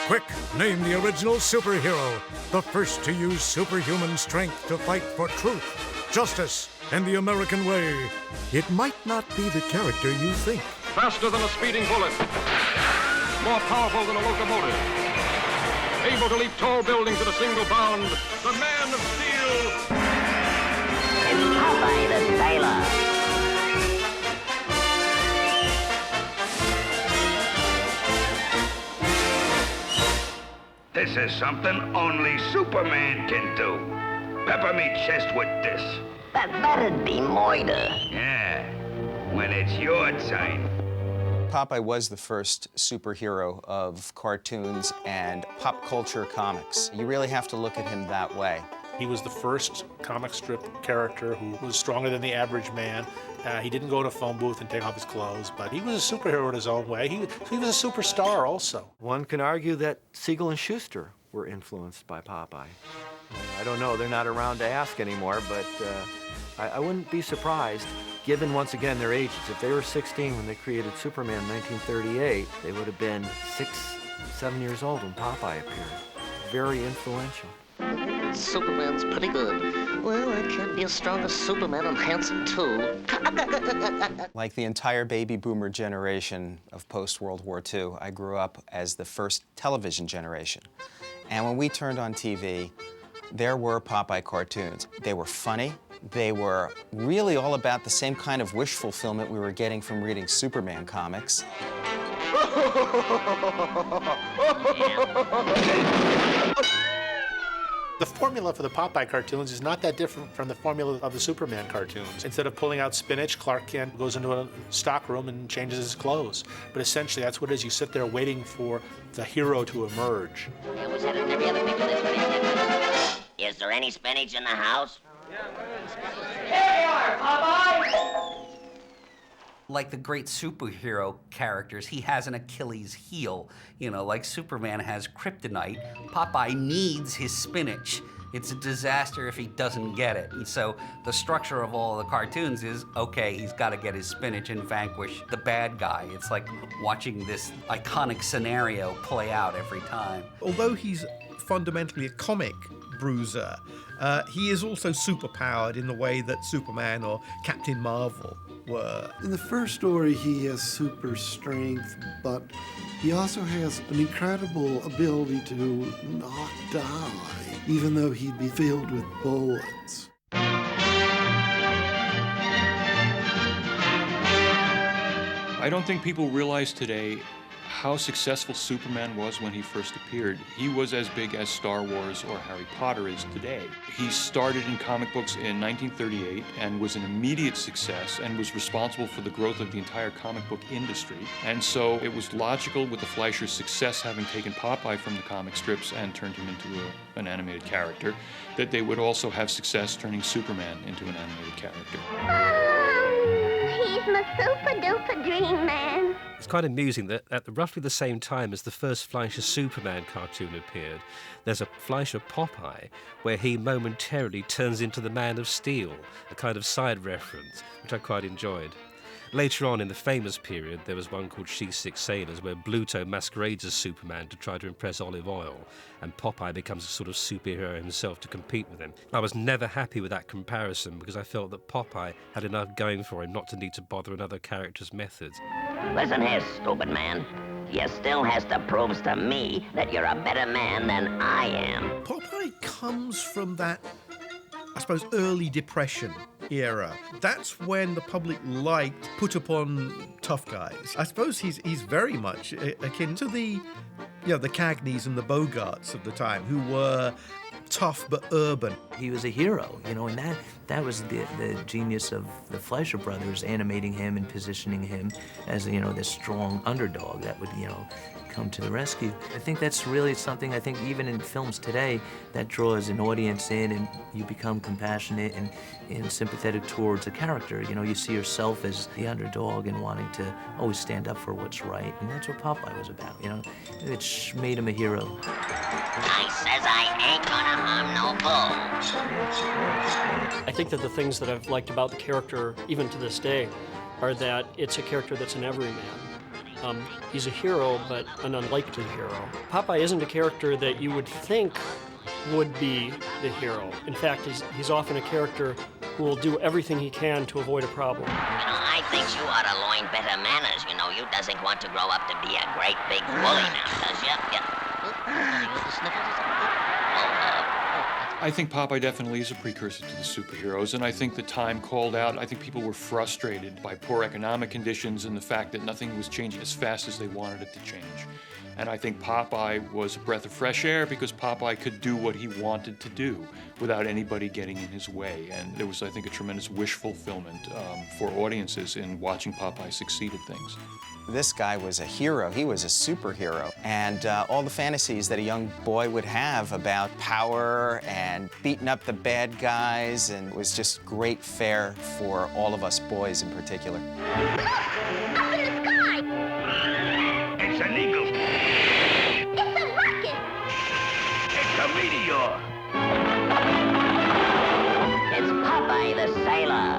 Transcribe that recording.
Quick, name the original superhero, the first to use superhuman strength to fight for truth, justice, and the American way. It might not be the character you think. Faster than a speeding bullet. More powerful than a locomotive. Able to leap tall buildings at a single bound. The Man of Steel. It's Popeye the Sailor. This is something only Superman can do. Pepper me chest with this. That'd be murder. Yeah, when it's your turn. Popeye was the first superhero of cartoons and pop culture comics. You really have to look at him that way. He was the first comic strip character who was stronger than the average man. He didn't go to a phone booth and take off his clothes, but he was a superhero in his own way. He was a superstar also. One can argue that Siegel and Schuster were influenced by Popeye. I don't know, they're not around to ask anymore, but I wouldn't be surprised, given once again their ages. If they were 16 when they created Superman in 1938, they would have been 6, 7 years old when Popeye appeared. Very influential. Superman's pretty good. Well, I can't be as strong as Superman. I'm handsome, too. Like the entire baby boomer generation of post-World War II, I grew up as the first television generation. And when we turned on TV, there were Popeye cartoons. They were funny. They were really all about the same kind of wish fulfillment we were getting from reading Superman comics. The formula for the Popeye cartoons is not that different from the formula of the Superman cartoons. Instead of pulling out Spinach, Clark Kent goes into a stockroom and changes his clothes. But essentially, that's what it is. You sit there waiting for the hero to emerge. I always had every other picture this way. Is there any spinach in the house? Here you are, Popeye! Like the great superhero characters, he has an Achilles heel. You know, like Superman has kryptonite, Popeye needs his spinach. It's a disaster if he doesn't get it. And so the structure of all the cartoons is, okay, he's got to get his spinach and vanquish the bad guy. It's like watching this iconic scenario play out every time. Although he's fundamentally a comic bruiser, he is also superpowered in the way that Superman or Captain Marvel were. In the first story, he has super strength, but he also has an incredible ability to not die, even though he'd be filled with bullets. I don't think people realize today how successful Superman was when he first appeared. He was as big as Star Wars or Harry Potter is today. He started in comic books in 1938 and was an immediate success and was responsible for the growth of the entire comic book industry. And so it was logical with the Fleischer's success having taken Popeye from the comic strips and turned him into an animated character, that they would also have success turning Superman into an animated character. He's my super-duper dream man. It's quite amusing that at roughly the same time as the first Fleischer Superman cartoon appeared, there's a Fleischer Popeye where he momentarily turns into the Man of Steel, a kind of side reference, which I quite enjoyed. Later on in the famous period, there was one called She Six Sailors, where Bluto masquerades as Superman to try to impress Olive Oyl, and Popeye becomes a sort of superhero himself to compete with him. I was never happy with that comparison because I felt that Popeye had enough going for him not to need to bother another character's methods. Listen here, stupid man. You still has to prove to me that you're a better man than I am. Popeye comes from that, I suppose, early Depression era. That's when the public liked put upon tough guys. I suppose he's very much akin to the Cagneys and the Bogarts of the time, who were tough but urban. He was a hero, and that was the genius of the Fleischer brothers, animating him and positioning him as, this strong underdog that would, come to the rescue. I think that's really something, I think even in films today, that draws an audience in and you become compassionate and sympathetic towards a character. You see yourself as the underdog and wanting to always stand up for what's right, and that's what Popeye was about, It made him a hero. I says I ain't gonna harm no bull. I think that the things that I've liked about the character, even to this day, are that it's a character that's an everyman. He's a hero, but an unlikely hero. Popeye isn't a character that you would think would be the hero. In fact, he's often a character who will do everything he can to avoid a problem. I think you ought to learn better manners. You doesn't want to grow up to be a great big bully now, does you? I think Popeye definitely is a precursor to the superheroes, and I think the time called out. I think people were frustrated by poor economic conditions and the fact that nothing was changing as fast as they wanted it to change. And I think Popeye was a breath of fresh air because Popeye could do what he wanted to do without anybody getting in his way. And there was, I think, a tremendous wish fulfillment for audiences in watching Popeye succeed at things. This guy was a hero. He was a superhero. And all the fantasies that a young boy would have about power and beating up the bad guys, and it was just great fare for all of us boys in particular. It's an eagle. It's a rocket. It's a meteor. It's Popeye the Sailor.